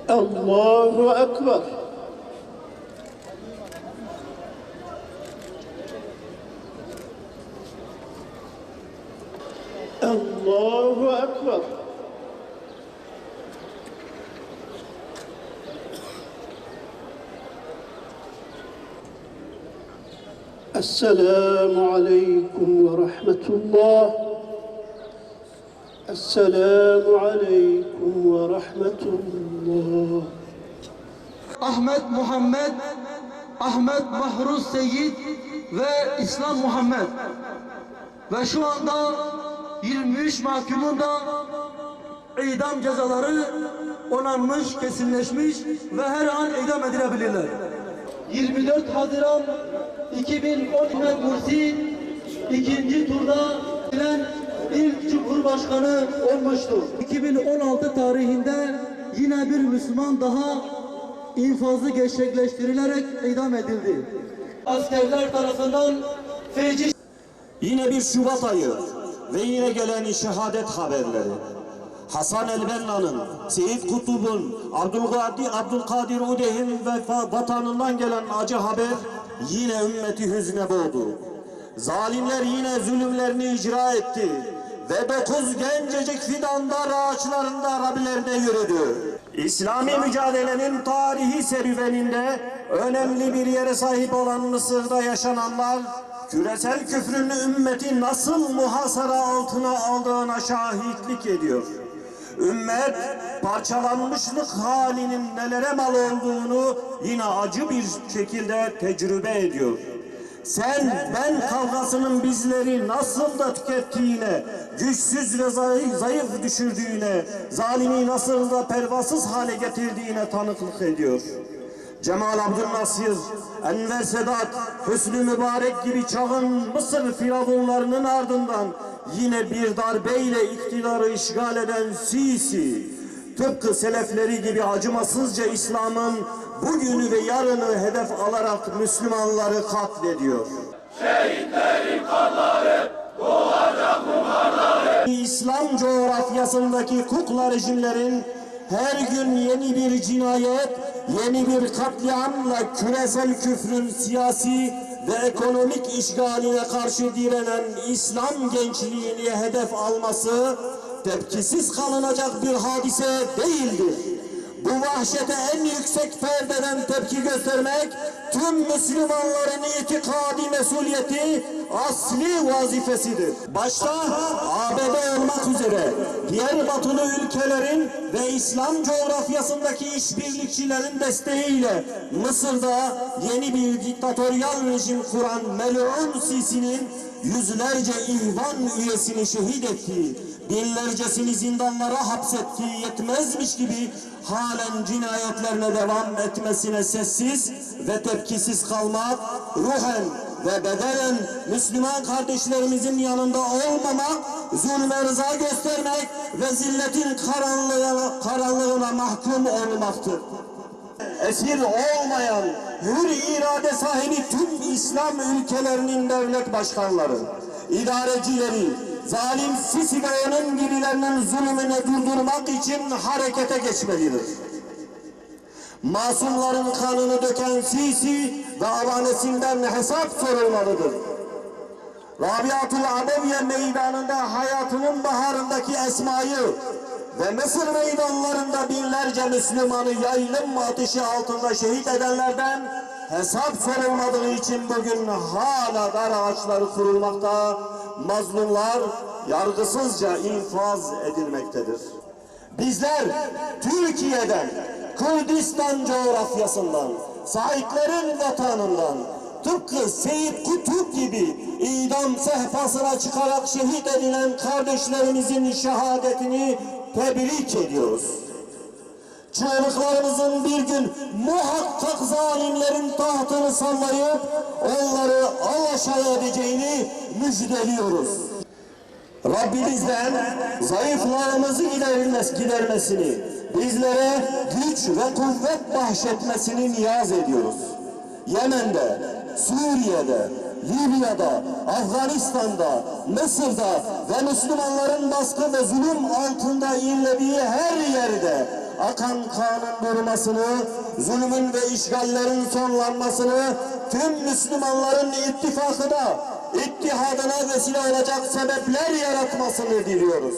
Allahu Ekber. Allahu Ekber. Esselamu Aleyküm ve Rahmetullah. Esselamu Aleyküm ve Rahmetullah. Ahmet Muhammed, Ahmet Mahruz Seyyid ve İslam Muhammed. Ve şu anda 23 mahkumun da idam cezaları onanmış, kesinleşmiş ve her an idam edilebilirler. 24 Haziran 2010 Mursi ikinci turda gelen ilk Cumhurbaşkanı olmuştur. 2016 tarihinde yine bir Müslüman daha infazı gerçekleştirilerek idam edildi. Askerler tarafından feci. Yine bir Şubat ayı ve yine gelen şehadet haberleri. Hasan el-Benna'nın, Seyit Kutub'un, Abdülkadir Udeh'in vatanından gelen acı haber yine ümmeti hüzne boğdu. Zalimler yine zulümlerini icra etti ve 9 gencecik fidan dar ağaçlarında Rablerine yürüdü. İslami mücadelenin tarihi serüveninde önemli bir yere sahip olan Mısır'da yaşananlar, küresel küfrün ümmeti nasıl muhasara altına aldığına şahitlik ediyor. Ümmet parçalanmışlık halinin nelere mal olduğunu yine acı bir şekilde tecrübe ediyor. Sen ben kavgasının bizleri nasıl da tükettiğine, güçsüz ve zayıf düşürdüğüne, zalimi nasıl da pervasız hale getirdiğine tanıklık ediyor. Cemal Abdülnasir, Enver Sedat, Hüsnü Mübarek gibi çağın Mısır firavunlarının ardından yine bir darbeyle iktidarı işgal eden Sisi, tıpkı selefleri gibi acımasızca İslam'ın bugünü ve yarını hedef alarak Müslümanları katlediyor. Şehitlerin kanları doğacak buharları. İslam coğrafyasındaki kukla rejimlerin her gün yeni bir cinayet, yeni bir katliamla küresel küfrün siyasi ve ekonomik işgaline karşı direnen İslam gençliğini hedef alması tepkisiz kalınacak bir hadise değildir. Bu vahşete en yüksek perdeden tepki göstermek tüm Müslümanların itikadi mesuliyeti, asli vazifesidir. Başta ABD olmak üzere diğer batılı ülkelerin ve İslam coğrafyasındaki işbirlikçilerin desteğiyle Mısır'da yeni bir diktatöryal rejim kuran melun Sisi'nin yüzlerce ihvan üyesini şehit ettiği, binlercesini zindanlara hapsettiği yetmezmiş gibi halen cinayetlerine devam etmesine sessiz ve tepkisiz kalmak, ruhen ve bedenen Müslüman kardeşlerimizin yanında olmamak, zulme rıza göstermek ve zilletin karanlığına mahkum olmaktır. Esir olmayan, hür irade sahibi tüm İslam ülkelerinin devlet başkanları, idarecileri, zalim Sisi ve onun gibilerinin zulmünü durdurmak için harekete geçmelidir. Masumların kanını döken Sisi ve avanesinden hesap sorulmalıdır. Rabiatul Adeviye meydanında hayatının baharındaki Esma'yı ve Mısır meydanlarında binlerce Müslümanı yaylım ateşi altında şehit edenlerden hesap sorulmadığı için bugün hala dar ağaçları kurulmakta, mazlumlar yargısızca infaz edilmektedir. Bizler Türkiye'den, Kürdistan coğrafyasından, Saidlerin vatanından, tıpkı Seyit Kutup gibi idam sehpasına çıkarak şehit edilen kardeşlerimizin şehadetini tebrik ediyoruz. Çığlıklarımızın bir gün muhakkak zalimlerin tahtını sallayıp onları alaşağı edeceğini müjdeliyoruz. Rabbimizden zayıflarımızı gidermesini, bizlere güç ve kuvvet bahşetmesini niyaz ediyoruz. Yemen'de, Suriye'de, Libya'da, Afganistan'da, Mısır'da ve Müslümanların baskı ve zulüm altında inlediği her yerde akan kanun durmasını, zulmün ve işgallerin sonlanmasını, tüm Müslümanların ittifakına, ittihadına vesile olacak sebepler yaratmasını diliyoruz.